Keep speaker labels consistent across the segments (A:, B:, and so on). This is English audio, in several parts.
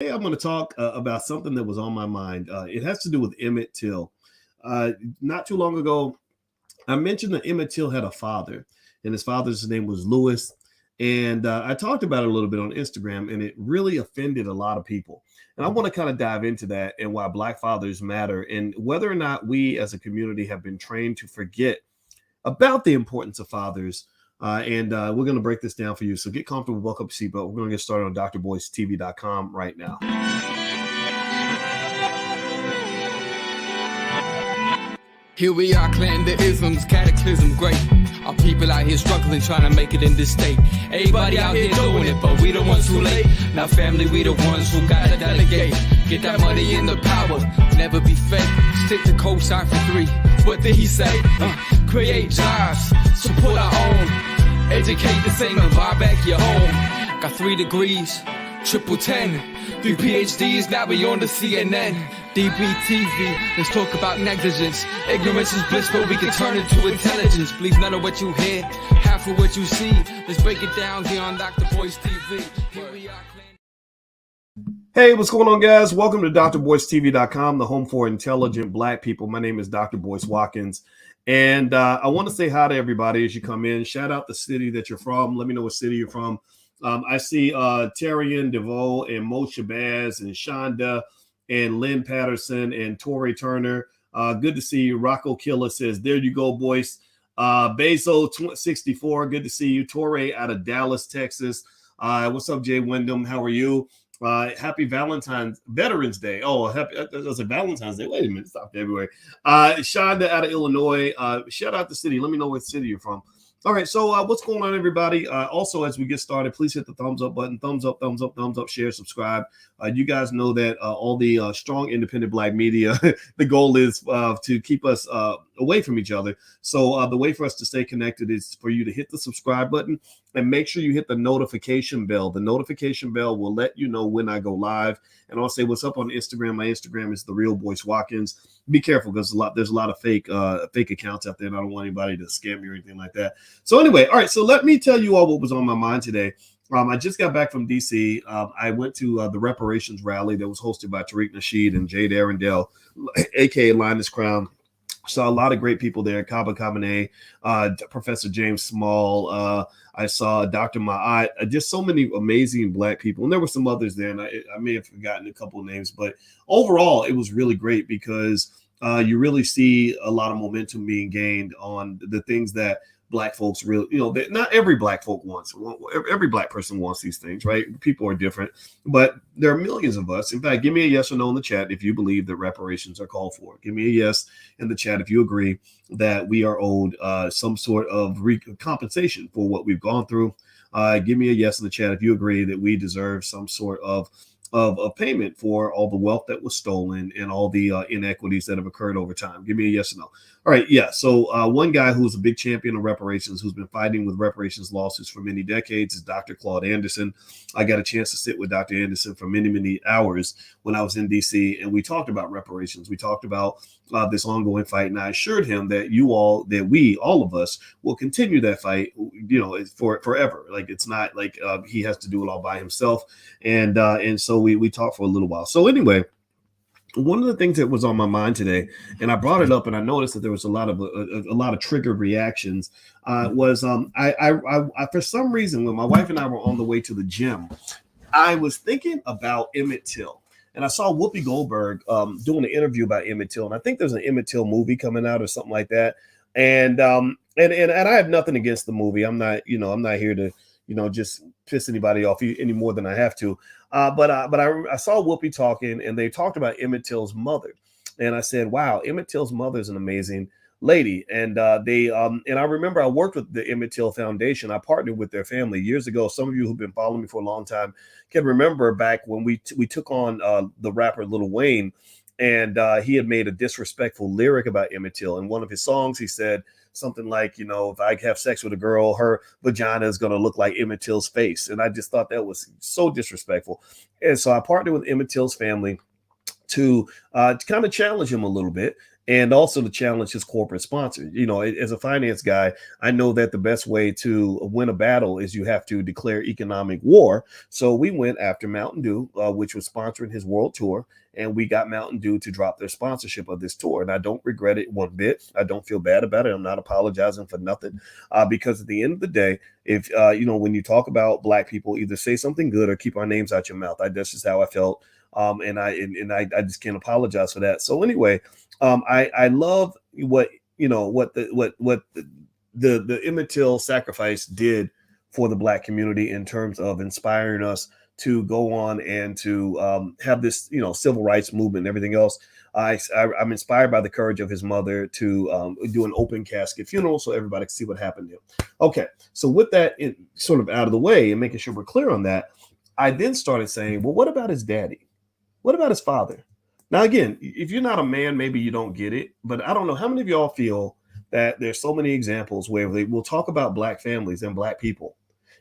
A: today I'm going to talk about something that was on my mind. It has to do with Emmett Till. Not too long ago, I mentioned that Emmett Till had a father, and his father's name was Lewis. And I talked about it a little bit on Instagram, and it really offended a lot of people. And I want to kind of dive into that and why Black fathers matter, and whether or not we as a community have been trained to forget about the importance of fathers. We're going to break this down for you. So get comfortable, buckle up your seatbelt. We're going to get started on drboycetv.com right now.
B: Here we are, clearing the isms, cataclysm, great. Our people out here struggling, trying to make it in this state. Everybody out here doing it, but we the ones too late. Now family, we the ones who gotta delegate. Get that money in the power, never be fake. Stick to cosign for 3. What did he say? Create jobs, support our own. Educate the same and buy back your home. Got 3 degrees, triple 10. 3 PhDs, now we on the CNN. DBTV, let's talk about negligence. Ignorance is bliss, but we can turn it to intelligence. Believe none of what you hear, half of what you see. Let's break it down here on Dr. Boyce TV. Here we are.
A: Hey, what's going on, guys? Welcome to drboycetv.com, the home for intelligent Black people. My name is Dr. Boyce Watkins, and I want to say hi to everybody as you come in. Shout out the city that you're from. Let me know what city you're from. I see Terrian DeVoe and Mo Shabazz and Shonda and Lynn Patterson and Torrey Turner. Good to see you. Rocco Killer says, there you go, Boyce. Bezo 64, good to see you. Torrey out of Dallas, Texas. What's up, Jay Wyndham? How are you? Happy Veterans Day. Oh, that's a Valentine's Day. Wait a minute, stop February. Shonda out of Illinois. Shout out the city. Let me know what city you're from. All right, so what's going on, everybody? Also, as we get started, please hit the thumbs up button. Thumbs up, thumbs up, thumbs up, share, subscribe. You guys know that all the strong, independent Black media, the goal is to keep us away from each other. So the way for us to stay connected is for you to hit the subscribe button and make sure you hit the notification bell. The notification bell will let you know when I go live. And I'll say what's up on Instagram. My Instagram is the real Boyce Watkins. Be careful because there's a lot of fake accounts out there, and I don't want anybody to scam you or anything like that. So anyway, all right. So let me tell you all what was on my mind today. I just got back from DC. I went to the Reparations rally that was hosted by Tariq Nasheed and Jade Arundel, aka Linus Crown. Saw a lot of great people there. Kaba Kamene, Professor James Small. I saw Dr. Ma'at. Just so many amazing Black people. And there were some others there, and I may have forgotten a couple of names. But overall, it was really great because you really see a lot of momentum being gained on the things that Black folks really, not every Black folk wants. Every Black person wants these things, right? People are different, but there are millions of us. In fact, give me a yes or no in the chat if you believe that reparations are called for. Give me a yes in the chat if you agree that we are owed some sort of compensation for what we've gone through. Give me a yes in the chat if you agree that we deserve some sort of payment for all the wealth that was stolen and all the inequities that have occurred over time. Give me a yes or no. All right, yeah. So one guy who's a big champion of reparations, who's been fighting with reparations lawsuits for many decades, is Dr. Claude Anderson. I got a chance to sit with Dr. Anderson for many, many hours when I was in D.C., and we talked about reparations. We talked about this ongoing fight, and I assured him that all of us, will continue that fight, for forever. Like, it's not like he has to do it all by himself. And so we talked for a little while. So anyway, one of the things that was on my mind today, and I brought it up, and I noticed that there was a lot of triggered reactions. Was I for some reason, when my wife and I were on the way to the gym, I was thinking about Emmett Till, and I saw Whoopi Goldberg doing an interview about Emmett Till, and I think there's an Emmett Till movie coming out or something like that. And I have nothing against the movie. I'm not here to just piss anybody off any more than I have to. But I saw Whoopi talking, and they talked about Emmett Till's mother, and I said, "Wow, Emmett Till's mother is an amazing lady." And I remember I worked with the Emmett Till Foundation. I partnered with their family years ago. Some of you who've been following me for a long time can remember back when we took on the rapper Lil Wayne, and he had made a disrespectful lyric about Emmett Till. In one of his songs, he said something like, if I have sex with a girl, her vagina is going to look like Emmett Till's face. And I just thought that was so disrespectful. And so I partnered with Emmett Till's family to kind of challenge him a little bit. and also to challenge his corporate sponsor. As a finance guy, I know that the best way to win a battle is you have to declare economic war. So we went after Mountain Dew, which was sponsoring his world tour, and we got Mountain Dew to drop their sponsorship of this tour. And I don't regret it one bit. I don't feel bad about it. I'm not apologizing for nothing, because at the end of the day, if when you talk about Black people, either say something good or keep our names out your mouth. That's just how I felt. And I just can't apologize for that. So anyway, I love what the Emmett Till sacrifice did for the Black community in terms of inspiring us to go on and to have this civil rights movement and everything else. I'm inspired by the courage of his mother to do an open casket funeral so everybody can see what happened to him. Okay, so with that sort of out of the way and making sure we're clear on that, I then started saying, well, what about his daddy? What about his father? Now, again, if you're not a man, maybe you don't get it, but I don't know how many of y'all feel that there's so many examples where we'll talk about Black families and Black people,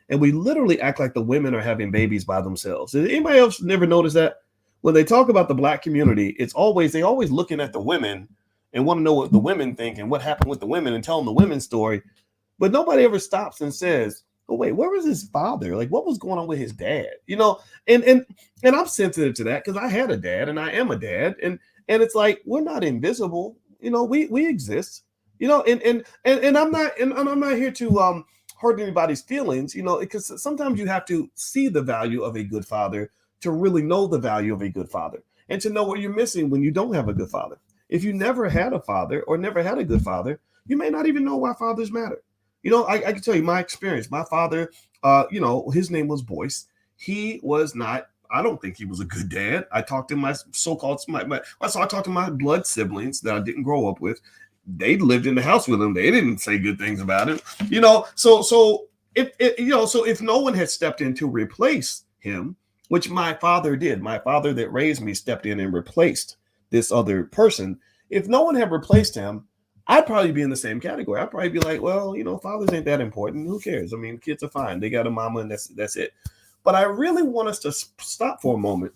A: and we literally act like the women are having babies by themselves. Did anybody else never notice that? When they talk about the Black community, they always looking at the women and want to know what the women think and what happened with the women and telling the women's story. But nobody ever stops and says, oh, wait, where was his father? Like, what was going on with his dad? And I'm sensitive to that because I had a dad and I am a dad. And it's like, we're not invisible. We exist, and I'm not here to hurt anybody's feelings, because sometimes you have to see the value of a good father to really know the value of a good father and to know what you're missing when you don't have a good father. If you never had a father or never had a good father, you may not even know why fathers matter. I can tell you my experience. My father, his name was Boyce. He was not, I don't think he was a good dad. I talked to my so-called, I talked to my blood siblings that I didn't grow up with. They lived in the house with him. They didn't say good things about him, so if no one had stepped in to replace him, which my father did, my father that raised me stepped in and replaced this other person. If no one had replaced him, I'd probably be in the same category. I'd probably be like, well, fathers ain't that important. Who cares? I mean, kids are fine. They got a mama and that's it. But I really want us to stop for a moment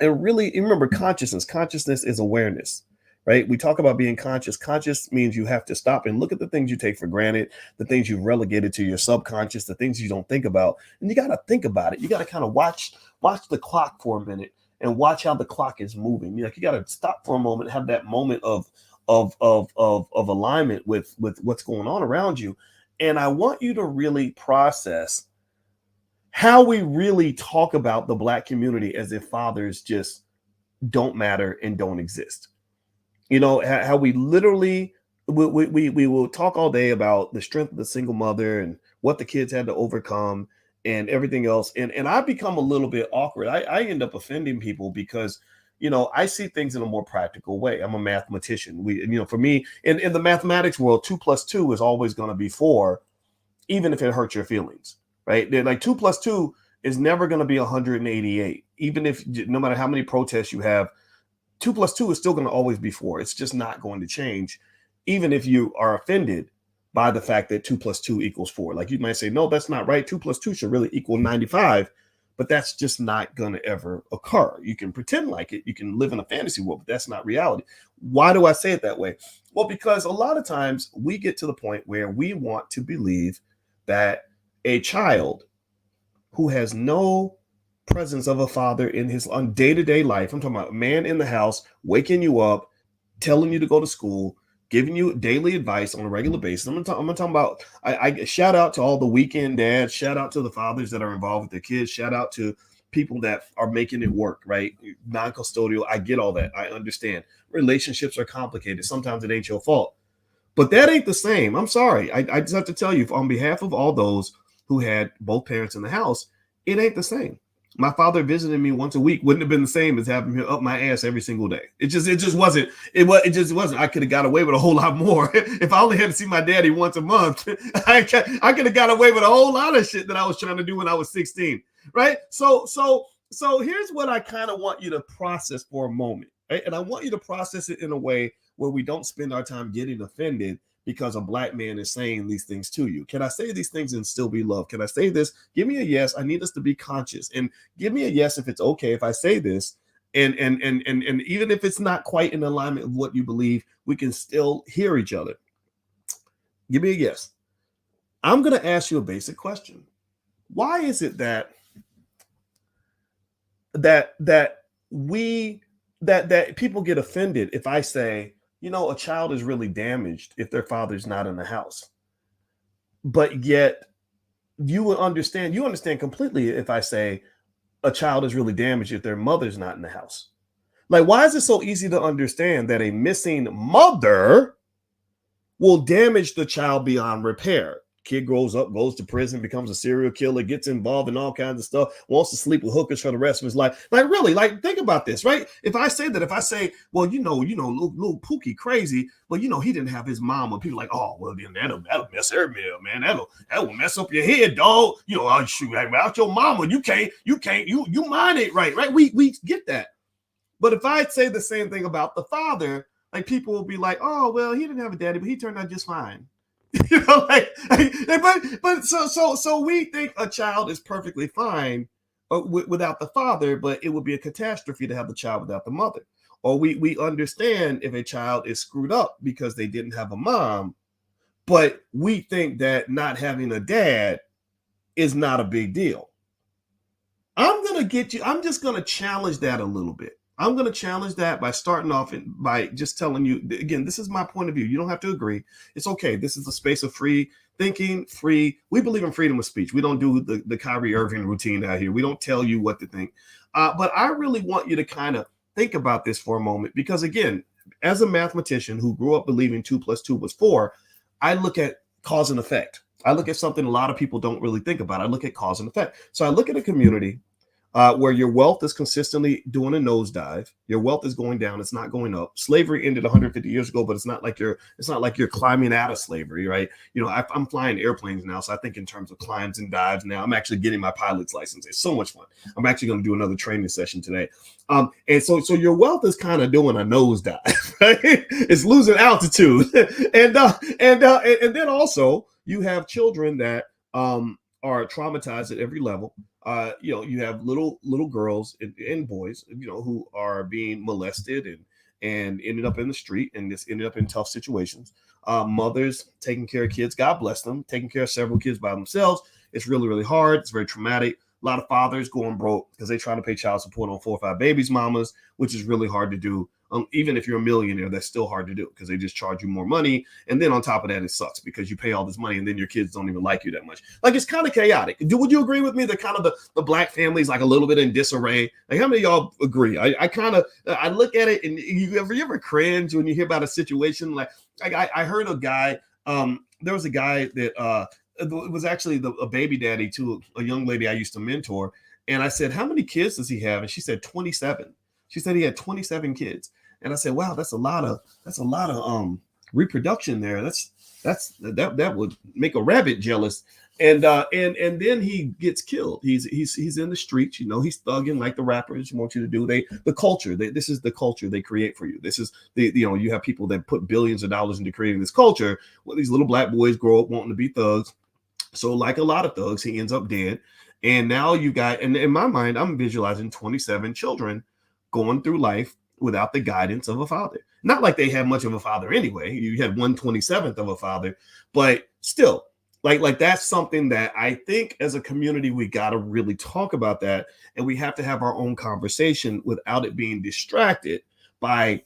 A: and really remember consciousness. Consciousness is awareness, right? We talk about being conscious. Conscious means you have to stop and look at the things you take for granted, the things you've relegated to your subconscious, the things you don't think about. And you got to think about it. You got to kind of watch the clock for a minute and watch how the clock is moving. You got to stop for a moment, have that moment of alignment with what's going on around you. And I want you to really process how we really talk about the Black community as if fathers just don't matter and don't exist. How we literally we will talk all day about the strength of the single mother and what the kids had to overcome and everything else. And I become a little bit awkward. I end up offending people because I see things in a more practical way. I'm a mathematician. For me, in the mathematics world, 2 + 2 is always going to be 4, even if it hurts your feelings, right? They're like 2 + 2 is never going to be 188. Even if, no matter how many protests you have, 2 + 2 is still going to always be 4. It's just not going to change, even if you are offended by the fact that 2 + 2 = 4. Like you might say, no, that's not right. 2 + 2 should really equal 95. But that's just not going to ever occur. You can pretend like it. You can live in a fantasy world, but that's not reality. Why do I say it that way? Well, because a lot of times we get to the point where we want to believe that a child who has no presence of a father in his day-to-day life, I'm talking about a man in the house, waking you up, telling you to go to school, giving you daily advice on a regular basis. I'm talking about, I shout out to all the weekend dads, shout out to the fathers that are involved with their kids, shout out to people that are making it work, right? Non-custodial, I get all that. I understand. Relationships are complicated. Sometimes it ain't your fault. But that ain't the same. I'm sorry. I just have to tell you, on behalf of all those who had both parents in the house, it ain't the same. My father visiting me once a week wouldn't have been the same as having him up my ass every single day. It just wasn't. It just wasn't. I could have got away with a whole lot more if I only had to see my daddy once a month. I could have got away with a whole lot of shit that I was trying to do when I was 16. Right. So here's what I kind of want you to process for a moment. Right? And I want you to process it in a way where we don't spend our time getting offended because a Black man is saying these things to you. Can I say these things and still be loved? Can I say this? Give me a yes. I need us to be conscious, and give me a yes if it's okay if I say this. And even if it's not quite in alignment with what you believe, we can still hear each other. Give me a guess. I'm going to ask you a basic question. Why is it that people get offended if I say, a child is really damaged if their father's not in the house? But yet you understand completely if I say a child is really damaged if their mother's not in the house. Like, why is it so easy to understand that a missing mother will damage the child beyond repair? Kid grows up, goes to prison, becomes a serial killer, gets involved in all kinds of stuff, wants to sleep with hookers for the rest of his life. Like, really, think about this, right? If I say, well, little Pookie crazy, but he didn't have his mom, and people like, oh, well, then that'll mess her meal, man. That will mess up your head, dog. I'll shoot without your mama. You mind it, right? We get that. But if I say the same thing about the father, like, people will be like, oh, well, he didn't have a daddy, but he turned out just fine. So we think a child is perfectly fine without the father, but it would be a catastrophe to have the child without the mother. Or we understand if a child is screwed up because they didn't have a mom, but we think that not having a dad is not a big deal. I'm just going to challenge that a little bit. I'm going to challenge that by starting off by just telling you, again, this is my point of view. You don't have to agree. It's okay. This is a space of free thinking, we believe in freedom of speech. We don't do the Kyrie Irving routine out here. We don't tell you what to think. But I really want you to kind of think about this for a moment, because again, as a mathematician who grew up believing 2 + 2 = 4, I look at cause and effect. I look at something a lot of people don't really think about. I look at cause and effect. So I look at a community where your wealth is consistently doing a nosedive. Your wealth is going down. It's not going up. Slavery ended 150 years ago, but it's not like you're climbing out of slavery, right? I'm flying airplanes now, so I think in terms of climbs and dives now. I'm actually getting my pilot's license. It's so much fun. I'm actually going to do another training session today. And so your wealth is kind of doing a nosedive, right? It's losing altitude. And then also you have children that are traumatized at every level. You have little girls and boys, who are being molested and ended up in the street and just ended up in tough situations. Mothers taking care of kids, God bless them, taking care of several kids by themselves. It's really, really hard. It's very traumatic. A lot of fathers going broke because they try to pay child support on 4 or 5 babies' mamas, which is really hard to do. Even if you're a millionaire, that's still hard to do because they just charge you more money. And then on top of that, it sucks because you pay all this money and then your kids don't even like you that much. Like, it's kind of chaotic. Would you agree with me that kind of the black family is like a little bit in disarray? Like, how many of y'all agree? I look at it and you ever cringe when you hear about a situation like I heard a guy. There was a guy that it was actually a baby daddy to a young lady I used to mentor. And I said, how many kids does he have? And she said 27. She said he had 27 kids. And I said, wow, that's a lot of reproduction there. That would make a rabbit jealous. And then he gets killed. He's in the streets, he's thugging like the rappers want you to do. The culture, this is the culture they create for you. This is you have people that put billions of dollars into creating this culture. Well, these little black boys grow up wanting to be thugs. So like a lot of thugs, he ends up dead. And now you got, and in my mind, I'm visualizing 27 children going through life without the guidance of a father. Not like they had much of a father anyway. You had 1/27th of a father, but still, like that's something that I think as a community, we got to really talk about that. And we have to have our own conversation without it being distracted by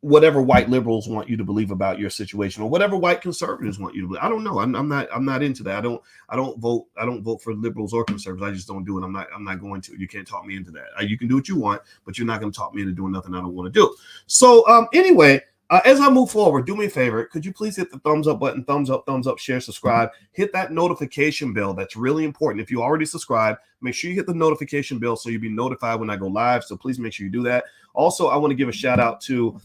A: whatever white liberals want you to believe about your situation or whatever white conservatives want you to believe. I don't know. I'm not into that. I don't vote for liberals or conservatives. I just don't do it. I'm not going to. You can't talk me into that. You can do what you want, but you're not going to talk me into doing nothing I don't want to do. So anyway, as I move forward, do me a favor. Could you please hit the thumbs up button, thumbs up, share, subscribe, hit that notification bell. That's really important. If you already subscribed, make sure you hit the notification bell so you'll be notified when I go live. So please make sure you do that. Also, I want to give a shout out to,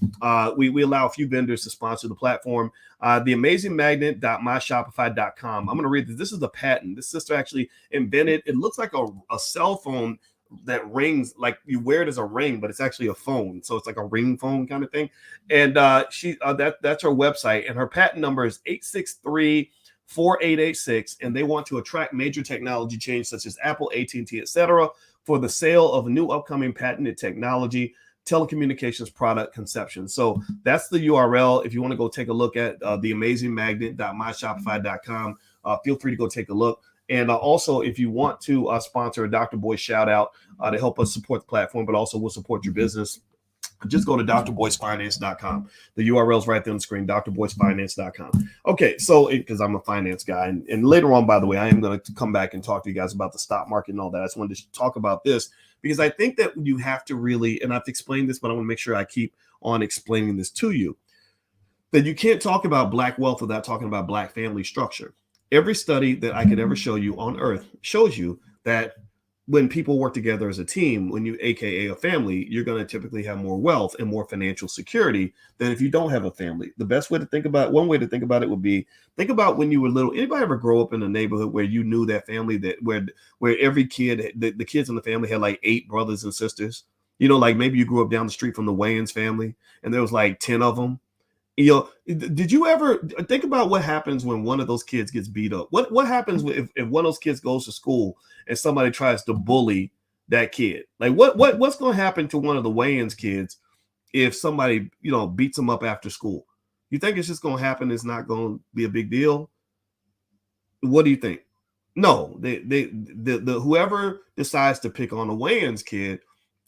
A: we allow a few vendors to sponsor the platform. TheAmazingMagnet.myshopify.com. I'm going to read this. This is the patent. This sister actually invented, it looks like a cell phone that rings, like you wear it as a ring, but it's actually a phone. So it's like a ring phone kind of thing. And that's her website. And her patent number is 863-4886. And they want to attract major technology change such as Apple, AT&T, etc., for the sale of new upcoming patented technology, telecommunications product conception. So that's the URL. If you want to go take a look at theamazingmagnet.myshopify.com, feel free to go take a look. And also, if you want to sponsor a Dr. Boyce shout out to help us support the platform, but also will support your business, just go to drboycefinance.com. The URL is right there on the screen, drboycefinance.com. Okay, so because I'm a finance guy, and later on, by the way, I am going to come back and talk to you guys about the stock market and all that. I just wanted to talk about this because I think that you have to really, and I've explained this, but I want to make sure I keep on explaining this to you, that you can't talk about Black wealth without talking about Black family structure. Every study that I could ever show you on earth shows you that when people work together as a team, when you, AKA a family, you're going to typically have more wealth and more financial security than if you don't have a family. The best way to think about, one way to think about it would be, think about when you were little. Anybody ever grow up in a neighborhood where you knew that family, that where every kid, the kids in the family had like 8 brothers and sisters? You know, like maybe you grew up down the street from the Wayans family and there was like 10 of them. You know, did you ever think about what happens when one of those kids gets beat up? What happens if one of those kids goes to school and somebody tries to bully that kid? Like what's going to happen to one of the Wayans kids if somebody, you know, beats them up after school? You think it's just going to happen? It's not going to be a big deal? What do you think? No, the whoever decides to pick on a Wayans kid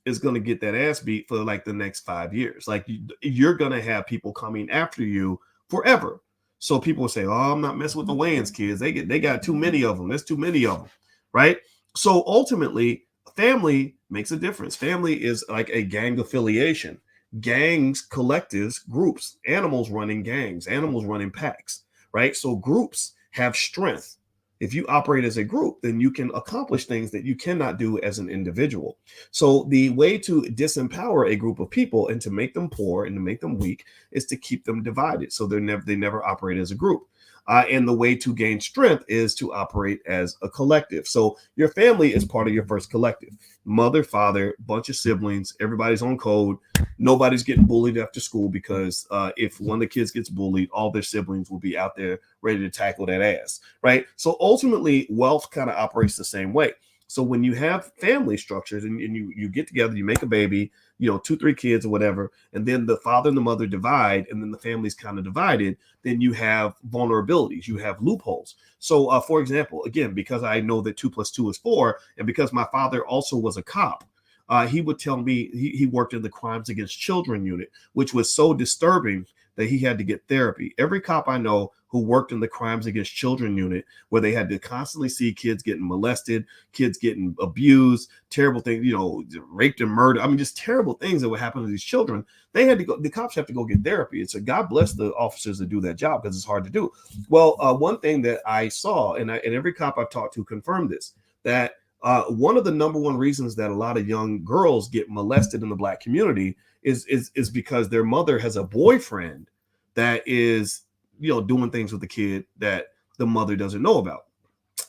A: is going to get that ass beat for like the next 5 years. Like you're going to have people coming after you forever. So people will say, "Oh, I'm not messing with the Wayans kids. They got too many of them. There's too many of them." Right? So ultimately, family makes a difference. Family is like a gang affiliation. Gangs, collectives, groups, animals running gangs, animals running packs, right? So groups have strength. If you operate as a group, then you can accomplish things that you cannot do as an individual. So the way to disempower a group of people and to make them poor and to make them weak is to keep them divided. So they never operate as a group. And the way to gain strength is to operate as a collective. So your family is part of your first collective. Mother, father, bunch of siblings, everybody's on code. Nobody's getting bullied after school because if one of the kids gets bullied, all their siblings will be out there ready to tackle that ass, right? So ultimately, wealth kind of operates the same way. So when you have family structures and you get together, you make a baby, you know, 2, 3 kids or whatever, and then the father and the mother divide, and then the family's kind of divided, then you have vulnerabilities, you have loopholes. So for example, again, because I know that 2 + 2 is 4, and because my father also was a cop, he would tell me he worked in the crimes against children unit, which was so disturbing that he had to get therapy. Every cop I know who worked in the crimes against children unit, where they had to constantly see kids getting molested, kids getting abused, terrible things, you know, raped and murdered. I mean, just terrible things that would happen to these children. They had to go, the cops have to go get therapy. And so God bless the officers that do that job because it's hard to do. Well, one thing that I saw, and every cop I've talked to confirmed this, that one of the number one reasons that a lot of young girls get molested in the Black community is because their mother has a boyfriend that is, you know, doing things with the kid that the mother doesn't know about.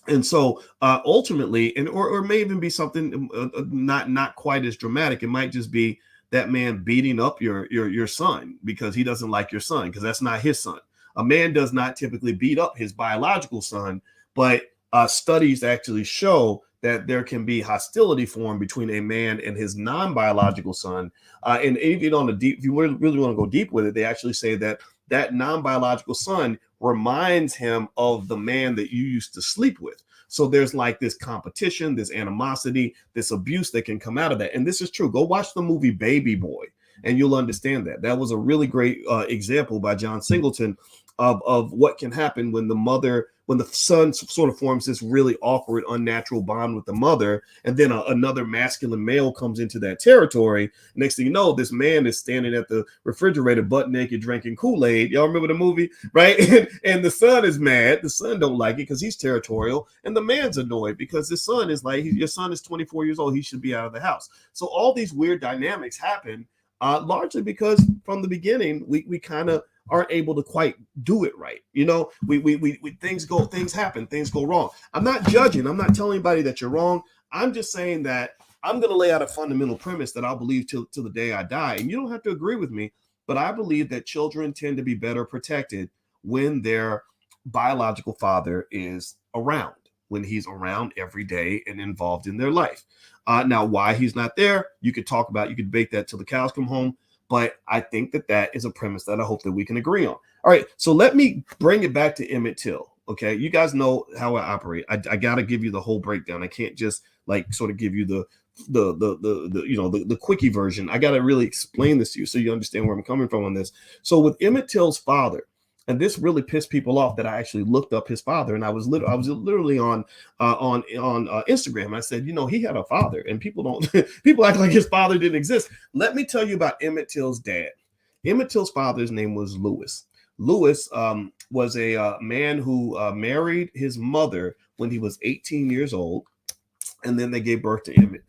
A: And so ultimately, and or may even be something not quite as dramatic. It might just be that man beating up your son because he doesn't like your son, because that's not his son. A man does not typically beat up his biological son, but studies actually show that there can be hostility formed between a man and his non-biological son. And even on the deep, if you really want to go deep with it, they actually say that non-biological son reminds him of the man that you used to sleep with. So there's like this competition, this animosity, this abuse that can come out of that. And this is true. Go watch the movie Baby Boy and you'll understand that. That was a really great example by John Singleton of what can happen when the son sort of forms this really awkward, unnatural bond with the mother, and then another masculine male comes into that territory. Next thing you know, this man is standing at the refrigerator butt naked drinking Kool-Aid. Y'all remember the movie, right? And the son is mad. The son don't like it because he's territorial, and the man's annoyed because the son is like, your son is 24 years old. He should be out of the house. So all these weird dynamics happen largely because from the beginning, we kind of aren't able to quite do it right. You know, we things happen, things go wrong. I'm not judging. I'm not telling anybody that you're wrong. I'm just saying that I'm going to lay out a fundamental premise that I'll believe till the day I die. And you don't have to agree with me, but I believe that children tend to be better protected when their biological father is around, when he's around every day and involved in their life. Now, why he's not there, you could talk about, you could debate that till the cows come home. But I think that is a premise that I hope that we can agree on. All right, so let me bring it back to Emmett Till. Okay, you guys know how I operate. I got to give you the whole breakdown. I can't just like sort of give you the quickie version. I got to really explain this to you so you understand where I'm coming from on this. So with Emmett Till's father, and this really pissed people off that I actually looked up his father, and I was literally on Instagram. And I said, he had a father, and people act like his father didn't exist. Let me tell you about Emmett Till's dad. Emmett Till's father's name was Lewis. Lewis was a man who married his mother when he was 18 years old, and then they gave birth to Emmett.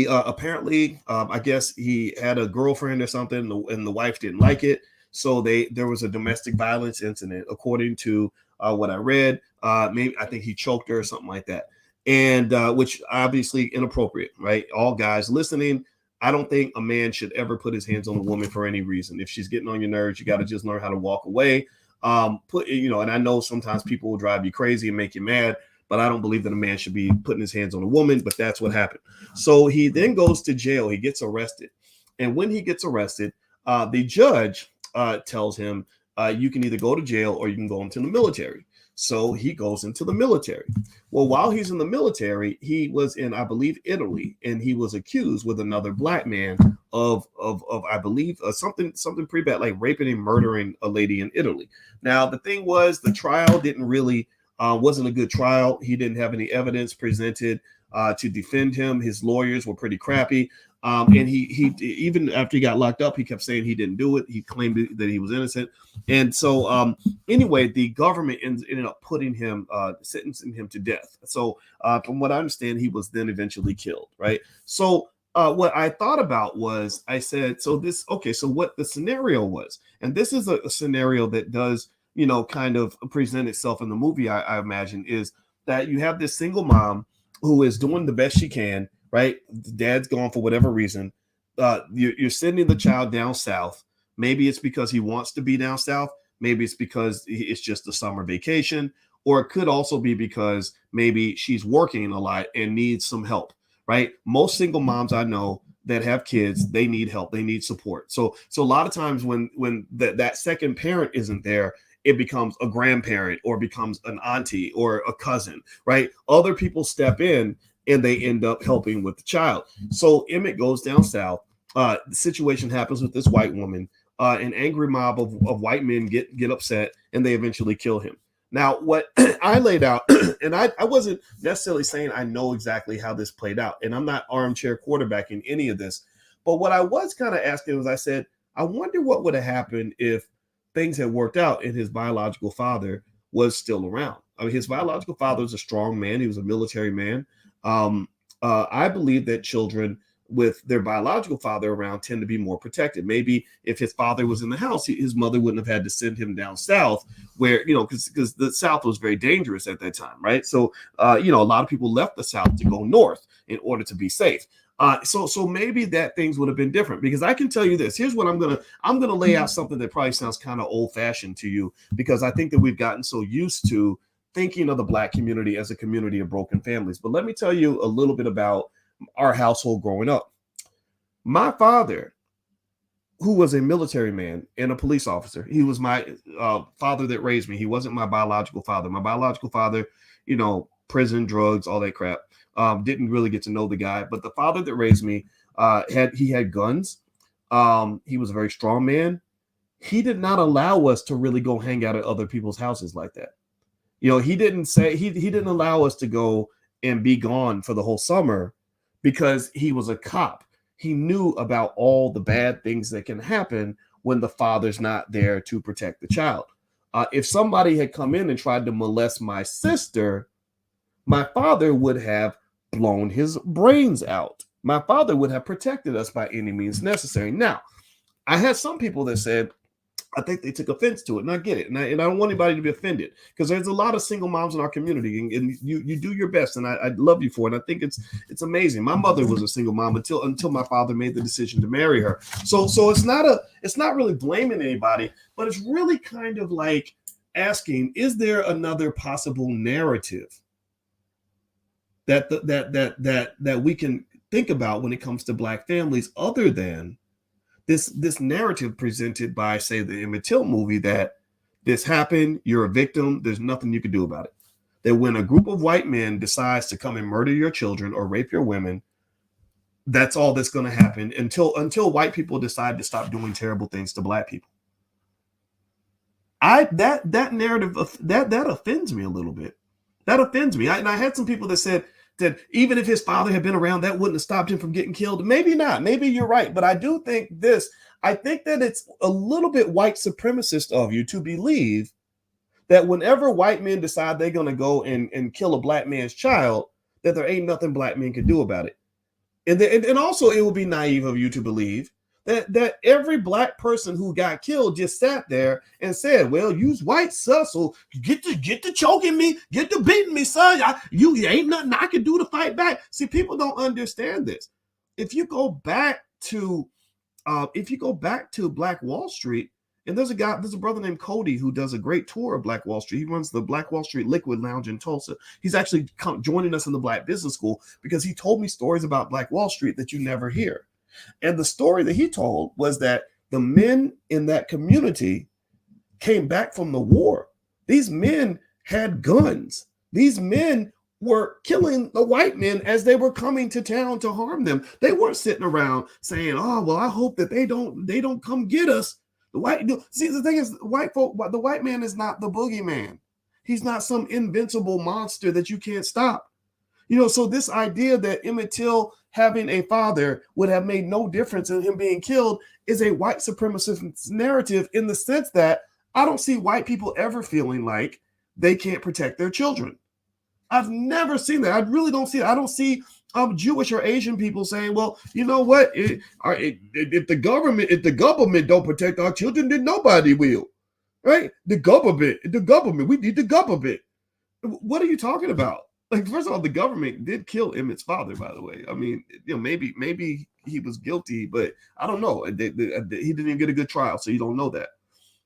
A: Apparently, I guess he had a girlfriend or something, and the wife didn't like it. So there was a domestic violence incident, according to what I read. Maybe I think he choked her or something like that, and which obviously inappropriate, right? All guys listening, I don't think a man should ever put his hands on a woman for any reason. If she's getting on your nerves, you got to just learn how to walk away. And I know sometimes people will drive you crazy and make you mad, but I don't believe that a man should be putting his hands on a woman. But that's what happened. So he then goes to jail. He gets arrested, and when he gets arrested, the judge tells him you can either go to jail or you can go into the military. So he goes into the military. Well, while he's in the military, he was in, I believe, Italy, and he was accused with another black man of I believe, something pretty bad, like raping and murdering a lady in Italy. Now, the thing was, the trial didn't really wasn't a good trial. He didn't have any evidence presented to defend him. His lawyers were pretty crappy. And he even after he got locked up, he kept saying he didn't do it. He claimed that he was innocent. And so anyway, the government ended up putting him, sentencing him to death. So from what I understand, he was then eventually killed. Right. So what I thought about was, I said, so what the scenario was, and this is a scenario that does, kind of present itself in the movie, I imagine, is that you have this single mom who is doing the best she can. Right, dad's gone for whatever reason. You're sending the child down south. Maybe it's because he wants to be down south. Maybe it's because it's just a summer vacation, or it could also be because maybe she's working a lot and needs some help. Right, most single moms I know that have kids, they need help, they need support. So a lot of times when that second parent isn't there, it becomes a grandparent or becomes an auntie or a cousin. Right, other people step in, and they end up helping with the child. So Emmett goes down south. The situation happens with this white woman. An angry mob of white men get upset, and they eventually kill him. Now, what I laid out, and I wasn't necessarily saying I know exactly how this played out, and I'm not armchair quarterbacking any of this, but what I was kind of asking was, I said, I wonder what would have happened if things had worked out and his biological father was still around. I mean, his biological father was a strong man. He was a military man. I believe that children with their biological father around tend to be more protected. Maybe if his father was in the house, his mother wouldn't have had to send him down south, where, because the South was very dangerous at that time, right? So, a lot of people left the South to go north in order to be safe. So maybe that things would have been different, because I can tell you this. Here's what I'm gonna lay out something that probably sounds kind of old fashioned to you, because I think that we've gotten so used to thinking of the Black community as a community of broken families. But let me tell you a little bit about our household growing up. My father, who was a military man and a police officer, he was my father that raised me. He wasn't my biological father. My biological father, prison, drugs, all that crap. Didn't really get to know the guy. But the father that raised me, had guns. He was a very strong man. He did not allow us to really go hang out at other people's houses like that. He didn't allow us to go and be gone for the whole summer, because he was a cop. He knew about all the bad things that can happen when the father's not there to protect the child. If somebody had come in and tried to molest my sister, my father would have blown his brains out. My father would have protected us by any means necessary. Now, I had some people that said, I think they took offense to it, and I get it. And I don't want anybody to be offended, because there's a lot of single moms in our community, and you do your best, and I love you for it. I think it's amazing. My mother was a single mom until my father made the decision to marry her. So it's not really blaming anybody, but it's really kind of like asking, is there another possible narrative that we can think about when it comes to Black families, other than this narrative presented by, say, the Emmett Till movie, that this happened, you're a victim, there's nothing you can do about it. That when a group of white men decides to come and murder your children or rape your women, that's all that's going to happen until white people decide to stop doing terrible things to Black people. That narrative that offends me a little bit. That offends me. And I had some people that said that even if his father had been around, that wouldn't have stopped him from getting killed. Maybe not. Maybe you're right. But I do think this. I think that it's a little bit white supremacist of you to believe that whenever white men decide they're going to go and kill a Black man's child, that there ain't nothing Black men can do about it. And also it would be naive of you to believe that every Black person who got killed just sat there and said, well, you's white, sus, so get to choking me, get to beating me, son. You ain't nothing I can do to fight back. See, people don't understand this. If you go back to Black Wall Street, and there's a brother named Cody who does a great tour of Black Wall Street. He runs the Black Wall Street Liquid Lounge in Tulsa. He's actually joining us in the Black Business School because he told me stories about Black Wall Street that you never hear. And the story that he told was that the men in that community came back from the war. These men had guns. These men were killing the white men as they were coming to town to harm them. They weren't sitting around saying, oh, well, I hope that they don't come get us. The thing is, the white man is not the boogeyman. He's not some invincible monster that you can't stop. So this idea that Emmett Till having a father would have made no difference in him being killed is a white supremacist narrative, in the sense that I don't see white people ever feeling like they can't protect their children. I've never seen that. I really don't see it. I don't see Jewish or Asian people saying, well, you know what? If the government don't protect our children, then nobody will. Right? The government, we need the government. What are you talking about? Like, first of all, the government did kill Emmett's father, by the way. I mean, maybe he was guilty, but I don't know. He didn't even get a good trial, so you don't know that.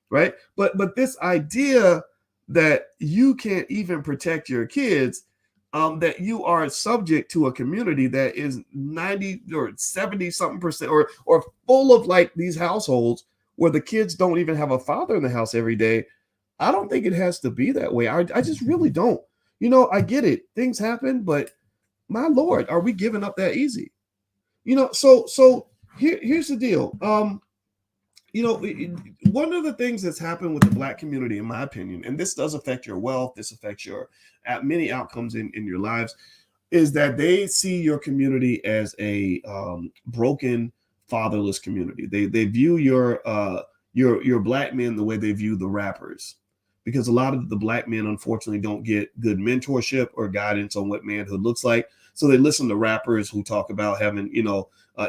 A: Right? But this idea that you can't even protect your kids, that you are subject to a community that is 90 or 70 something percent or full of like these households where the kids don't even have a father in the house every day. I don't think it has to be that way. I just really don't. I get it. Things happen, but my Lord, are we giving up that easy? So here's the deal. One of the things that's happened with the Black community, in my opinion, and this does affect your wealth, this affects your many outcomes in your lives, is that they see your community as a broken, fatherless community. They view your Black men the way they view the rappers, because a lot of the Black men, unfortunately, don't get good mentorship or guidance on what manhood looks like. So they listen to rappers who talk about having,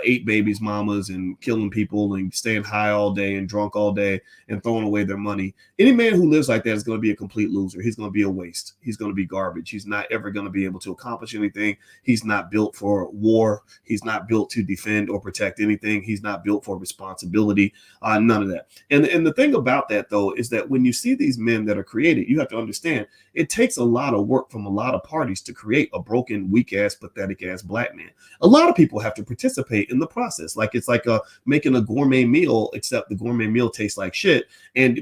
A: 8 babies, mamas, and killing people and staying high all day and drunk all day and throwing away their money. Any man who lives like that is going to be a complete loser. He's going to be a waste. He's going to be garbage. He's not ever going to be able to accomplish anything. He's not built for war. He's not built to defend or protect anything. He's not built for responsibility. None of that. And the thing about that, though, is that when you see these men that are created, you have to understand it takes a lot of work from a lot of parties to create a broken, weak-ass, pathetic-ass Black man. A lot of people have to participate in the process. Like it's like making a gourmet meal, except the gourmet meal tastes like shit.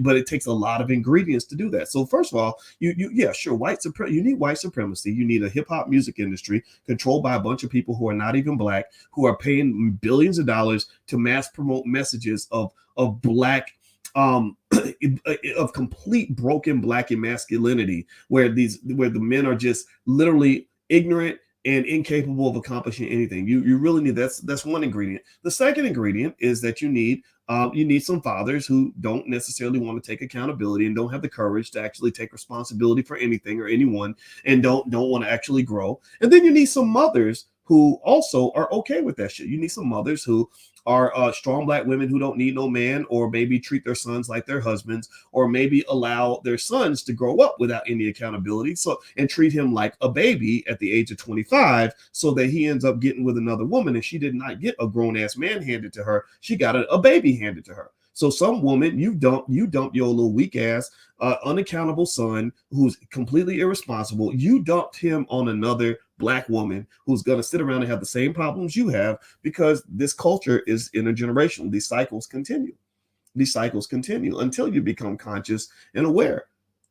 A: But it takes a lot of ingredients to do that. So first of all, you need white supremacy. You need a hip hop music industry controlled by a bunch of people who are not even Black, who are paying billions of dollars to mass promote messages of Black, of complete broken Black masculinity, where the men are just literally ignorant and incapable of accomplishing anything. You really need that's one ingredient. The second ingredient is that you need some fathers who don't necessarily want to take accountability and don't have the courage to actually take responsibility for anything or anyone, and don't want to actually grow. And then you need some mothers who also are okay with that shit. You need some mothers who are strong Black women who don't need no man, or maybe treat their sons like their husbands, or maybe allow their sons to grow up without any accountability, and treat him like a baby at the age of 25, so that he ends up getting with another woman, and she did not get a grown-ass man handed to her. She got a baby handed to her. So some woman, you dump your little weak ass, unaccountable son who's completely irresponsible. You dumped him on another Black woman who's going to sit around and have the same problems you have, because this culture is intergenerational. These cycles continue. Until you become conscious and aware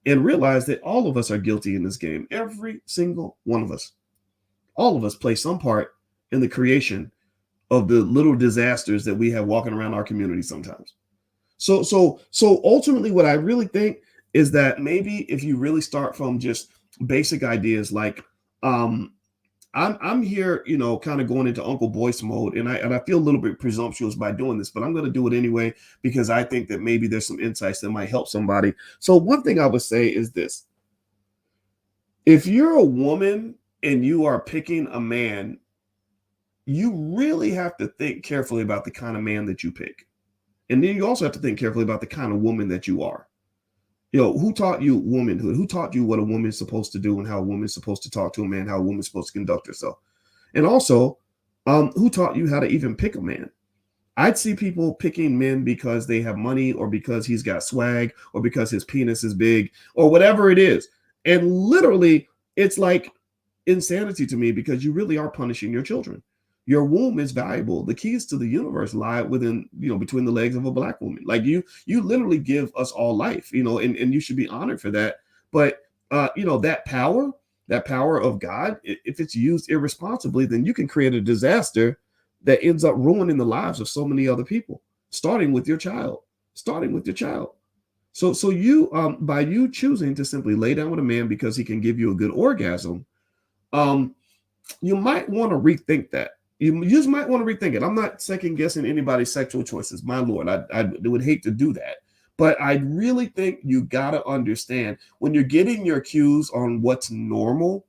A: and realize that all of us are guilty in this game. Every single one of us. All of us play some part in the creation of the little disasters that we have walking around our community sometimes. So ultimately, what I really think is that maybe if you really start from just basic ideas like, I'm here, kind of going into Uncle Boyce mode, and I feel a little bit presumptuous by doing this, but I'm going to do it anyway because I think that maybe there's some insights that might help somebody. So one thing I would say is this: if you're a woman and you are picking a man, you really have to think carefully about the kind of man that you pick. And then you also have to think carefully about the kind of woman that you are. Who taught you womanhood? Who taught you what a woman is supposed to do and how a woman is supposed to talk to a man, how a woman is supposed to conduct herself? And also, who taught you how to even pick a man? I'd see people picking men because they have money, or because he's got swag, or because his penis is big, or whatever it is. And literally, it's like insanity to me, because you really are punishing your children. Your womb is valuable. The keys to the universe lie within, between the legs of a Black woman. Like you literally give us all life, and you should be honored for that. But, that power of God, if it's used irresponsibly, then you can create a disaster that ends up ruining the lives of so many other people, starting with your child. So you, by you choosing to simply lay down with a man because he can give you a good orgasm, you might want to rethink that. You just might want to rethink it. I'm not second guessing anybody's sexual choices. My Lord, I would hate to do that. But I really think you got to understand, when you're getting your cues on what's normal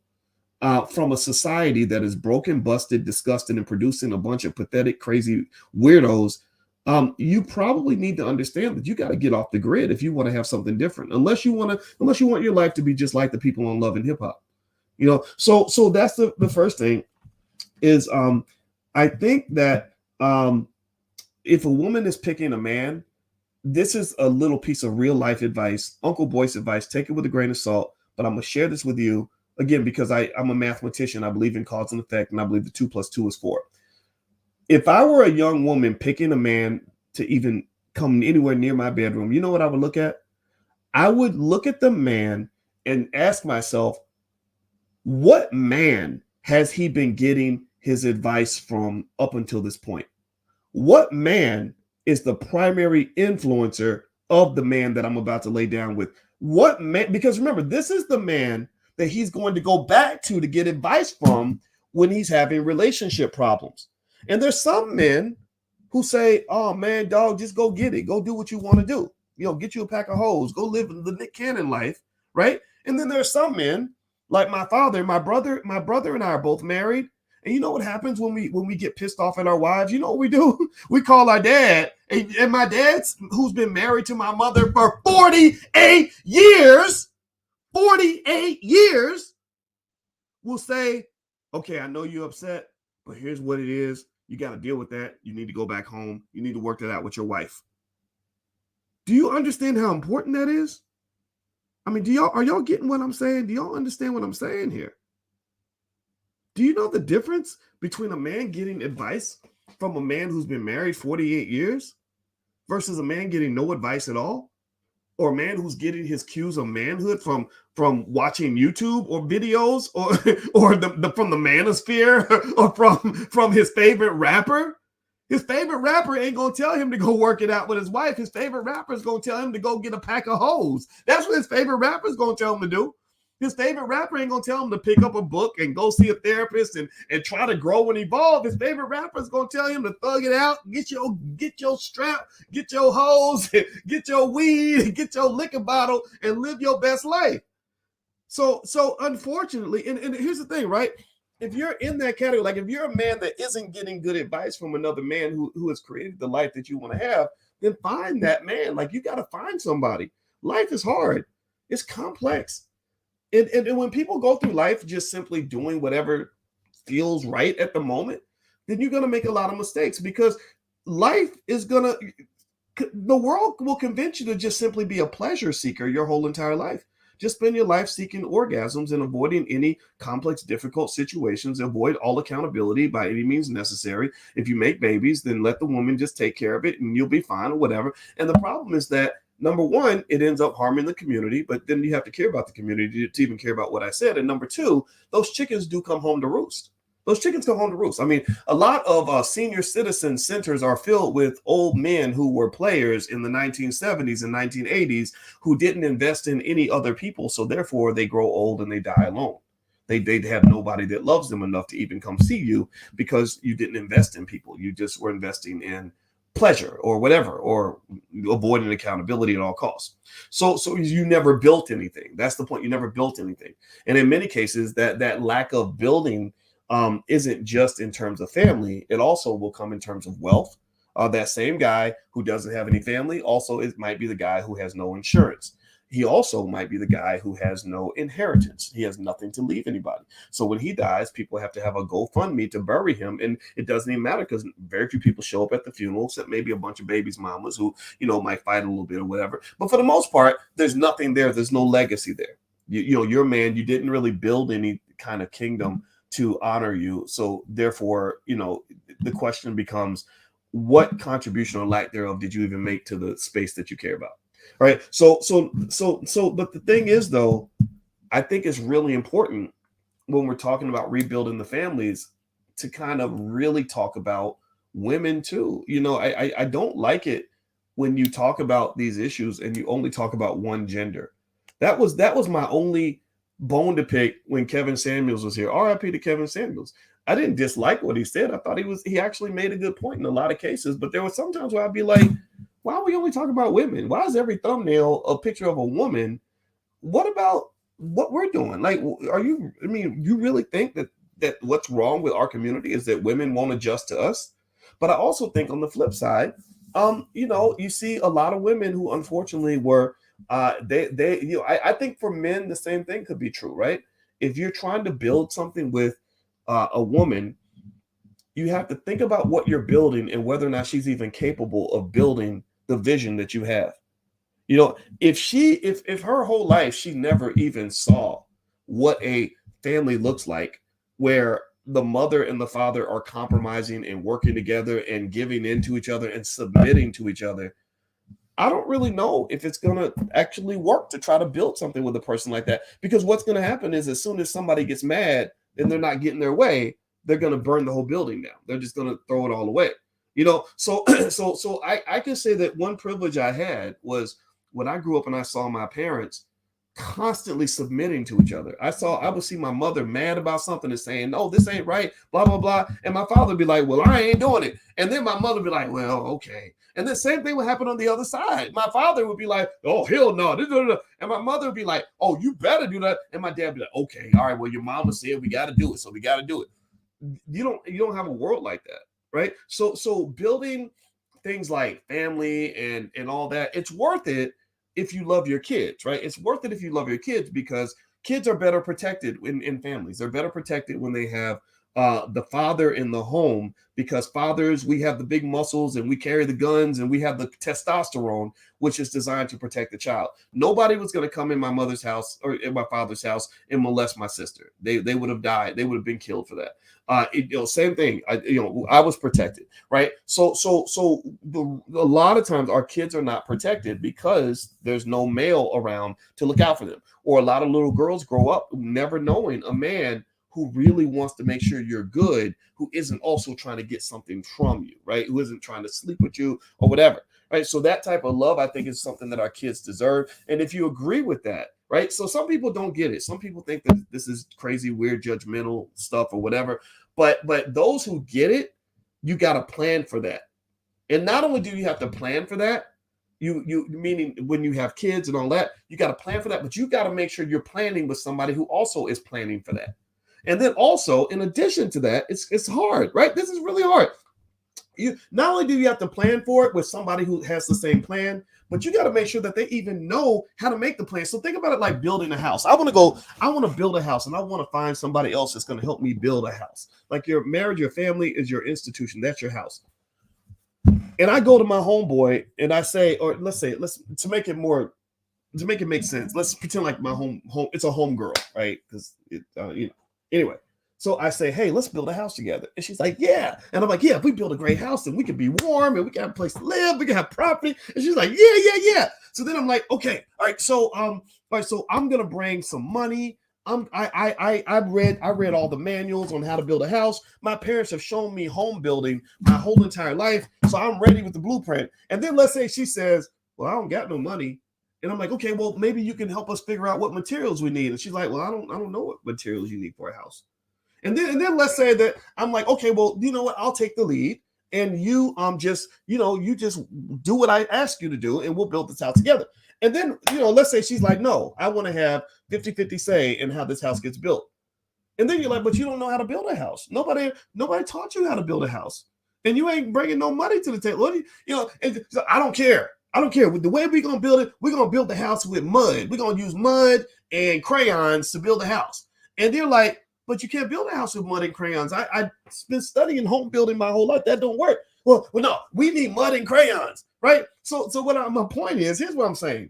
A: from a society that is broken, busted, disgusted, and producing a bunch of pathetic, crazy weirdos, you probably need to understand that you got to get off the grid if you want to have something different. Unless you want your life to be just like the people on Love and Hip Hop. So that's the first thing is, I think that if a woman is picking a man, this is a little piece of real life advice, Uncle Boyce advice. Take it with a grain of salt, but I'm going to share this with you again because I'm a mathematician. I believe in cause and effect, and I believe the 2 + 2 is 4. If I were a young woman picking a man to even come anywhere near my bedroom, you know what I would look at? I would look at the man and ask myself, what man has he been getting his advice from up until this point? What man is the primary influencer of the man that I'm about to lay down with? What man? Because remember, this is the man that he's going to go back to get advice from when he's having relationship problems. And there's some men who say, oh man, dog, just go get it. Go do what you want to do. Get you a pack of hoes. Go live the Nick Cannon life, right? And then there's some men like my father, my brother and I are both married. And you know what happens when we get pissed off at our wives? You know what we do? We call our dad. And my dad's, who's been married to my mother for 48 years, will say, okay, I know you're upset, but here's what it is. You got to deal with that. You need to go back home. You need to work that out with your wife. Do you understand how important that is? I mean, are y'all getting what I'm saying? Do y'all understand what I'm saying here? Do you know the difference between a man getting advice from a man who's been married 48 years versus a man getting no advice at all? Or a man who's getting his cues of manhood from watching YouTube or videos or from the manosphere or from his favorite rapper? His favorite rapper ain't going to tell him to go work it out with his wife. His favorite rapper is going to tell him to go get a pack of hoes. That's what his favorite rapper is going to tell him to do. His favorite rapper ain't going to tell him to pick up a book and go see a therapist and try to grow and evolve. His favorite rapper is going to tell him to thug it out, get your strap, get your hoes, get your weed, get your liquor bottle, and live your best life. So unfortunately, and here's the thing, right? If you're in that category, like if you're a man that isn't getting good advice from another man who has created the life that you want to have, then find that man. Like you got to find somebody. Life is hard. It's complex. And when people go through life just simply doing whatever feels right at the moment, then you're going to make a lot of mistakes because life is going to, The world will convince you to just simply be a pleasure seeker your whole entire life. Just spend your life seeking orgasms and avoiding any complex, difficult situations. Avoid all accountability by any means necessary. If you make babies, then let the woman just take care of it and you'll be fine or whatever. And the problem is that, number one, it ends up harming the community, but then you have to care about the community to even care about what I said. And number two, those chickens do come home to roost. Those chickens come home to roost. I mean, a lot of senior citizen centers are filled with old men who were players in the 1970s and 1980s who didn't invest in any other people. So therefore, they grow old and they die alone. They have nobody that loves them enough to even come see you because you didn't invest in people. You just were investing in pleasure or whatever, or avoiding accountability at all costs. So you never built anything. That's the point. You never built anything. And in many cases, that lack of building isn't just in terms of family. It also will come in terms of wealth. That same guy who doesn't have any family also might be the guy who has no insurance. He also might be the guy who has no inheritance. He has nothing to leave anybody. So when he dies, people have to have a GoFundMe to bury him. And it doesn't even matter because very few people show up at the funeral, except maybe a bunch of babies' mamas who, might fight a little bit or whatever. But for the most part, there's nothing there. There's no legacy there. You're a man. You didn't really build any kind of kingdom to honor you. So therefore, the question becomes, what contribution or lack thereof did you even make to the space that you care about? All right. So, but the thing is, though, I think it's really important when we're talking about rebuilding the families to kind of really talk about women too. I don't like it when you talk about these issues and you only talk about one gender. That was my only bone to pick when Kevin Samuels was here. RIP to Kevin Samuels. I didn't dislike what he said. I thought he actually made a good point in a lot of cases, but there were sometimes where I'd be like, why are we only talking about women? Why is every thumbnail a picture of a woman? What about what we're doing? Like, you really think that what's wrong with our community is that women won't adjust to us? But I also think on the flip side, you see a lot of women who unfortunately were I think for men, the same thing could be true, right? If you're trying to build something with a woman, you have to think about what you're building and whether or not she's even capable of building the vision that you have. If her whole life, she never even saw what a family looks like, where the mother and the father are compromising and working together and giving in to each other and submitting to each other, I don't really know if it's going to actually work to try to build something with a person like that. Because what's going to happen is as soon as somebody gets mad and they're not getting their way, they're going to burn the whole building down. They're just going to throw it all away. So I can say that one privilege I had was when I grew up and I saw my parents constantly submitting to each other. I would see my mother mad about something and saying, no, this ain't right, blah, blah, blah. And my father would be like, well, I ain't doing it. And then my mother would be like, well, okay. And the same thing would happen on the other side. My father would be like, oh, hell no. And my mother would be like, oh, you better do that. And my dad would be like, okay, all right, well, your mama said we got to do it, so we got to do it. You don't have a world like that, right? So building things like family and all that, it's worth it if you love your kids, right? It's worth it if you love your kids because kids are better protected in families. They're better protected when they have the father in the home, because fathers, we have the big muscles and we carry the guns and we have the testosterone, which is designed to protect the child. Nobody was going to come in my mother's house or in my father's house and molest my sister. They would have died. They would have been killed for that. Same thing. I was protected, right? So a lot of times our kids are not protected because there's no male around to look out for them. Or a lot of little girls grow up never knowing a man who really wants to make sure you're good, who isn't also trying to get something from you, right? Who isn't trying to sleep with you or whatever, right? So that type of love, I think, is something that our kids deserve. And if you agree with that, right? So some people don't get it. Some people think that this is crazy, weird, judgmental stuff or whatever. But those who get it, you got to plan for that. And not only do you have to plan for that, you meaning when you have kids and all that, you got to plan for that, but you got to make sure you're planning with somebody who also is planning for that. And then also, in addition to that, it's hard, right? This is really hard. You not only do you have to plan for it with somebody who has the same plan, but you got to make sure that they even know how to make the plan. So think about it like building a house. I want to build a house, and I want to find somebody else that's going to help me build a house. Like your marriage, your family is your institution. That's your house. And I go to my homeboy and I say, or let's to make it make sense, let's pretend like my home it's a home girl, right? Because anyway. So I say, hey, let's build a house together. And she's like, yeah. And I'm like, yeah, if we build a great house, then we can be warm and we can have a place to live, we can have property. And she's like, yeah. So then I'm like, okay, all right, so I'm gonna bring some money. I read all the manuals on how to build a house. My parents have shown me home building my whole entire life, so I'm ready with the blueprint. And then let's say she says, well, I don't got no money. And I'm like, okay, well, maybe you can help us figure out what materials we need. And she's like, well, I don't know what materials you need for a house. And then let's say that I'm like, okay, well, you know what? I'll take the lead, and you just do what I ask you to do, and we'll build this house together. And then, let's say she's like, no, I want to have 50-50 say in how this house gets built. And then you're like, but you don't know how to build a house. Nobody taught you how to build a house, and you ain't bringing no money to the table. And so I don't care. I don't care. The way we're going to build it, we're going to build the house with mud. We're going to use mud and crayons to build a house. And they're like, but you can't build a house with mud and crayons. I've been studying home building my whole life. That don't work. Well, no, we need mud and crayons, right? So my point is, here's what I'm saying.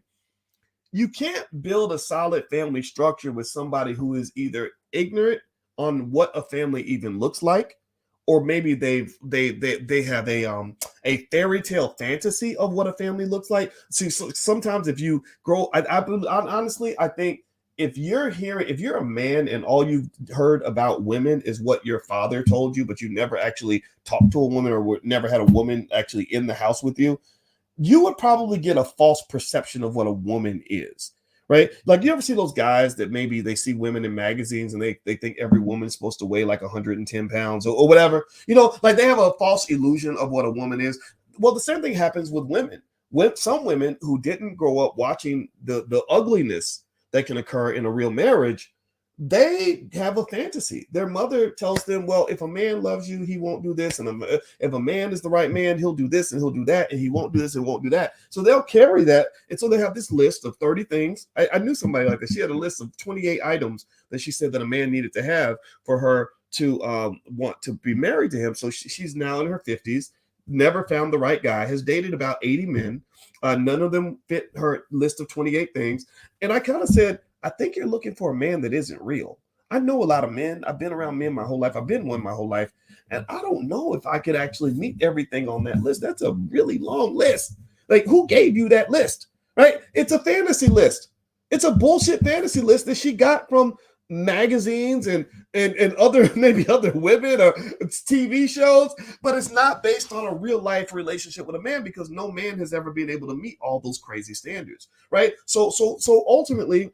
A: You can't build a solid family structure with somebody who is either ignorant on what a family even looks like, or maybe they have a fairy tale fantasy of what a family looks like. See, so sometimes if you grow, I honestly, I think, if you're a man and all you've heard about women is what your father told you, but you never actually talked to a woman or never had a woman actually in the house with you, you would probably get a false perception of what a woman is, right? Like, you ever see those guys that maybe they see women in magazines and they think every woman's supposed to weigh like 110 pounds or whatever, like they have a false illusion of what a woman is. Well, the same thing happens with women. When some women who didn't grow up watching the ugliness that can occur in a real marriage, they have a fantasy. Their mother tells them, well, if a man loves you, he won't do this. And if a man is the right man, he'll do this and he'll do that. And he won't do this and won't do that. So they'll carry that. And so they have this list of 30 things. I knew somebody like that. She had a list of 28 items that she said that a man needed to have for her to want to be married to him. So she's now in her 50s, never found the right guy, has dated about 80 men. None of them fit her list of 28 things. And I kind of said, I think you're looking for a man that isn't real. I know a lot of men. I've been around men my whole life. I've been one my whole life. And I don't know if I could actually meet everything on that list. That's a really long list. Like, who gave you that list, right? It's a fantasy list. It's a bullshit fantasy list that she got from magazines and other women or TV shows, but it's not based on a real life relationship with a man, because no man has ever been able to meet all those crazy standards, right? So ultimately,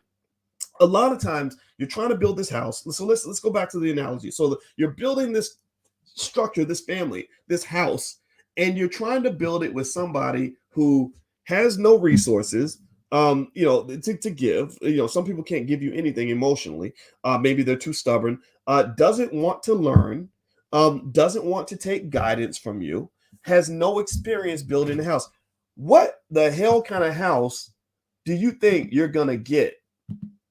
A: a lot of times you're trying to build this house. So let's go back to the analogy. So you're building this structure, this family, this house, and you're trying to build it with somebody who has no resources, to give. Some people can't give you anything emotionally. Maybe they're too stubborn, doesn't want to learn, doesn't want to take guidance from you, has no experience building a house. What the hell kind of house do you think you're going to get?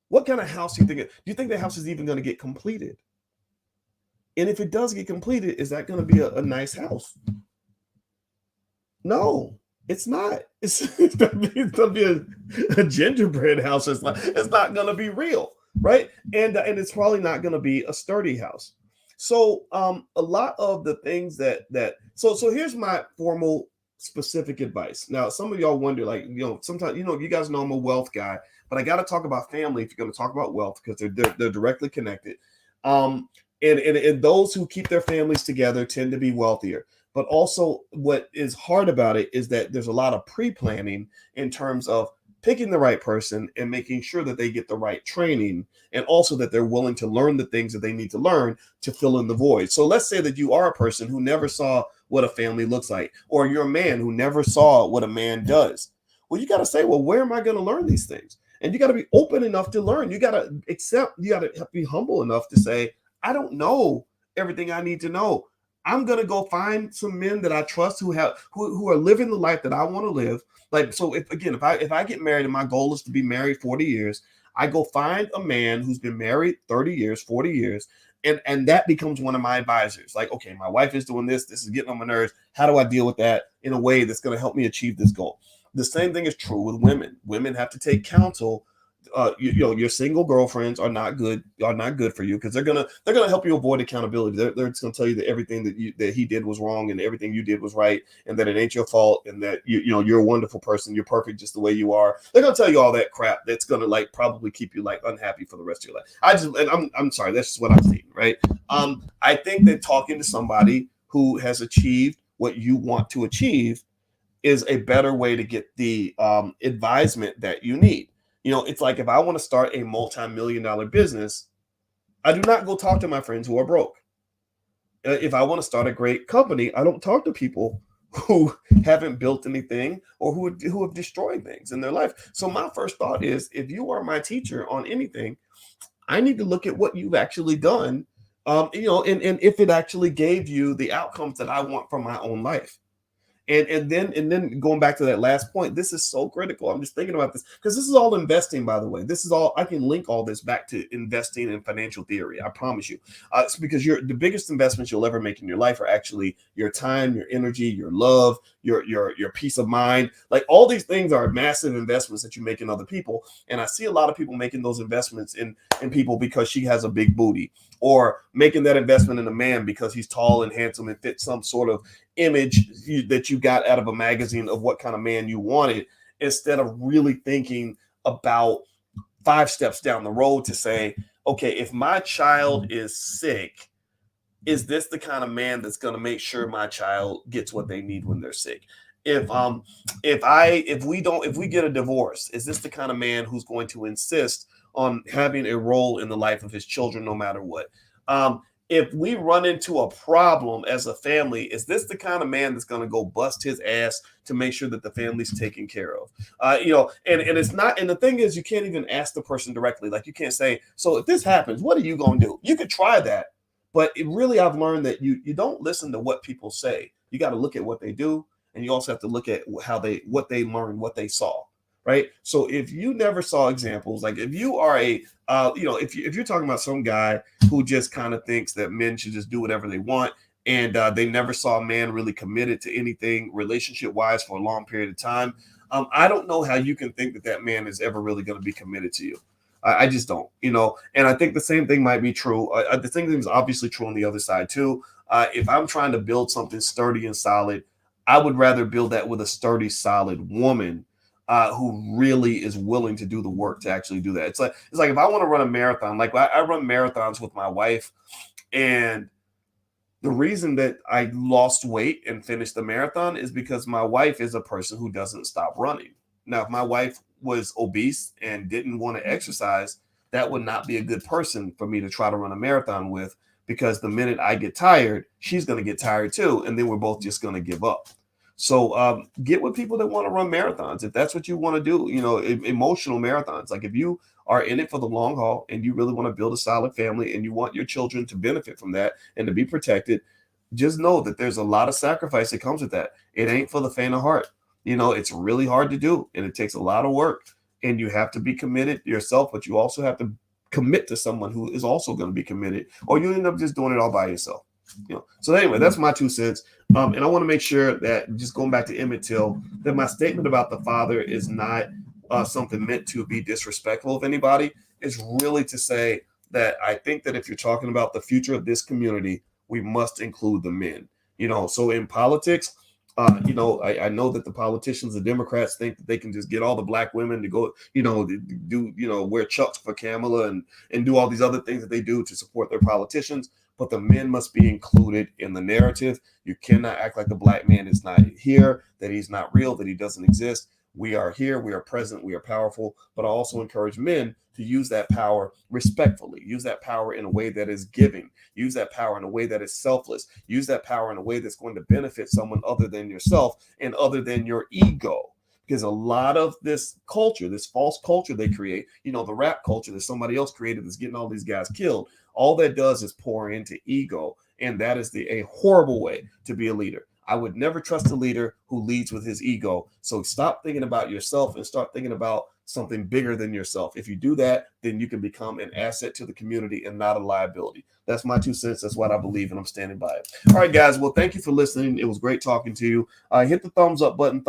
A: What kind of house do you think? Do you think the house is even going to get completed? And if it does get completed, is that going to be a nice house? No. It's not. It's going to be a gingerbread house. It's not going to be real, right? And it's probably not going to be a sturdy house. So a lot of the things so here's my formal specific advice. Now, some of y'all wonder, like, sometimes, you guys know I'm a wealth guy, but I got to talk about family if you're going to talk about wealth, because they're directly connected. And those who keep their families together tend to be wealthier. But also, what is hard about it is that there's a lot of pre-planning in terms of picking the right person and making sure that they get the right training, and also that they're willing to learn the things that they need to learn to fill in the void. So let's say that you are a person who never saw what a family looks like, or you're a man who never saw what a man does. Well, you got to say, well, where am I going to learn these things? And you got to be open enough to learn. You got to be humble enough to say, I don't know everything I need to know. I'm going to go find some men that I trust who are living the life that I want to live. Like, so if I get married and my goal is to be married 40 years, I go find a man who's been married 30 years, 40 years, And that becomes one of my advisors. Like, okay, my wife is doing this. This is getting on my nerves. How do I deal with that in a way that's going to help me achieve this goal? The same thing is true with women. Women have to take counsel. Your single girlfriends are not good for you, because they're gonna help you avoid accountability. They're just gonna tell you that everything that he did was wrong and everything you did was right, and that it ain't your fault, and that you're a wonderful person, you're perfect just the way you are. They're gonna tell you all that crap that's gonna like probably keep you like unhappy for the rest of your life. I'm sorry, that's just what I've seen, right? I think that talking to somebody who has achieved what you want to achieve is a better way to get the advisement that you need. It's like if I want to start a multi-million-dollar business, I do not go talk to my friends who are broke. If I want to start a great company, I don't talk to people who haven't built anything or who have destroyed things in their life. So my first thought is, if you are my teacher on anything, I need to look at what you've actually done, and if it actually gave you the outcomes that I want from my own life. And then going back to that last point, this is so critical. I'm just thinking about this because this is all investing, by the way. This is all, I can link all this back to investing in financial theory. I promise you. It's because the biggest investments you'll ever make in your life are actually your time, your energy, your love, your peace of mind. Like, all these things are massive investments that you make in other people. And I see a lot of people making those investments in people because she has a big booty, or making that investment in a man because he's tall and handsome and fits some sort of image that you got out of a magazine of what kind of man you wanted, instead of really thinking about 5 steps down the road to say, okay, if my child is sick, is this the kind of man that's going to make sure my child gets what they need when they're sick? If we get a divorce, is this the kind of man who's going to insist on having a role in the life of his children no matter what? If we run into a problem as a family, is this the kind of man that's going to go bust his ass to make sure that the family's taken care of? And it's not, and the thing is, you can't even ask the person directly. Like, you can't say, so if this happens, what are you going to do? You could try that, but I've learned that you don't listen to what people say. You got to look at what they do, and you also have to look at what they learned, what they saw. Right. So if you never saw examples, like if you are if you're talking about some guy who just kind of thinks that men should just do whatever they want, and they never saw a man really committed to anything relationship wise for a long period of time, I don't know how you can think that man is ever really going to be committed to you. I just don't, and I think the same thing might be true. The same thing is obviously true on the other side too. If I'm trying to build something sturdy and solid, I would rather build that with a sturdy, solid woman who really is willing to do the work to actually do that. It's like if I want to run a marathon, like I run marathons with my wife, and the reason that I lost weight and finished the marathon is because my wife is a person who doesn't stop running. Now, if my wife was obese and didn't want to exercise, that would not be a good person for me to try to run a marathon with, because the minute I get tired, she's going to get tired too, and then we're both just going to give up. So get with people that want to run marathons. If that's what you want to do, emotional marathons. Like, if you are in it for the long haul and you really want to build a solid family and you want your children to benefit from that and to be protected, just know that there's a lot of sacrifice that comes with that. It ain't for the faint of heart. It's really hard to do, and it takes a lot of work, and you have to be committed yourself, but you also have to commit to someone who is also going to be committed, or you end up just doing it all by yourself. So anyway, that's my 2 cents. And I want to make sure that, just going back to Emmett Till, that my statement about the father is not something meant to be disrespectful of anybody. It's really to say that I think that if you're talking about the future of this community, we must include the men. So in politics, I know that the politicians, the Democrats, think that they can just get all the black women to go, do, wear chucks for Kamala and do all these other things that they do to support their politicians. But the men must be included in the narrative. You cannot act like the black man is not here, that he's not real, that he doesn't exist. We are here, we are present, we are powerful. But I also encourage men to use that power respectfully, use that power in a way that is giving, use that power in a way that is selfless, use that power in a way that's going to benefit someone other than yourself and other than your ego. Because a lot of this culture, this false culture they create, the rap culture that somebody else created that's getting all these guys killed, all that does is pour into ego. And that is a horrible way to be a leader. I would never trust a leader who leads with his ego. So stop thinking about yourself and start thinking about something bigger than yourself. If you do that, then you can become an asset to the community and not a liability. That's my 2 cents. That's what I believe, and I'm standing by it. All right, guys. Well, thank you for listening. It was great talking to you. Hit the thumbs up button,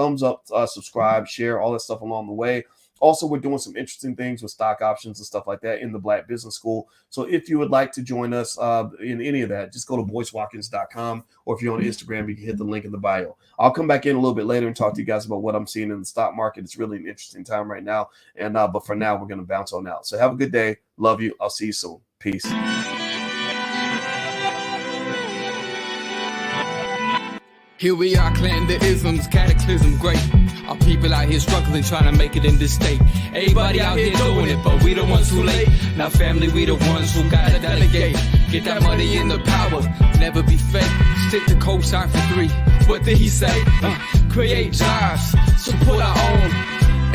A: subscribe, share, all that stuff along the way. Also, we're doing some interesting things with stock options and stuff like that in the Black Business School. So if you would like to join us in any of that, just go to boycewatkins.com, or if you're on Instagram, you can hit the link in the bio. I'll come back in a little bit later and talk to you guys about what I'm seeing in the stock market. It's really an interesting time right now. And but for now, we're going to bounce on out. So have a good day. Love you. I'll see you soon. Peace.
B: Here we are, clearing the isms, cataclysm great. Our people out here struggling, trying to make it in this state. Everybody out here doing it, but we the ones who late. Now family, we the ones who gotta delegate. Get that money in the power, never be fake. Stick to cosign for 3. What did he say? Create jobs, support our own.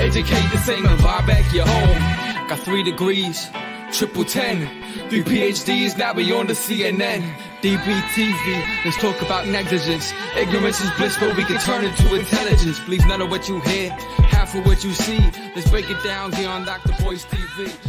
B: Educate the same and buy back your home. Got 3 degrees, triple 10. 3 PhDs, now we on the CNN. DBTV, let's talk about negligence. Ignorance is bliss, but we can turn it to intelligence. Believe none of what you hear, half of what you see. Let's break it down here on Dr. Boyce TV.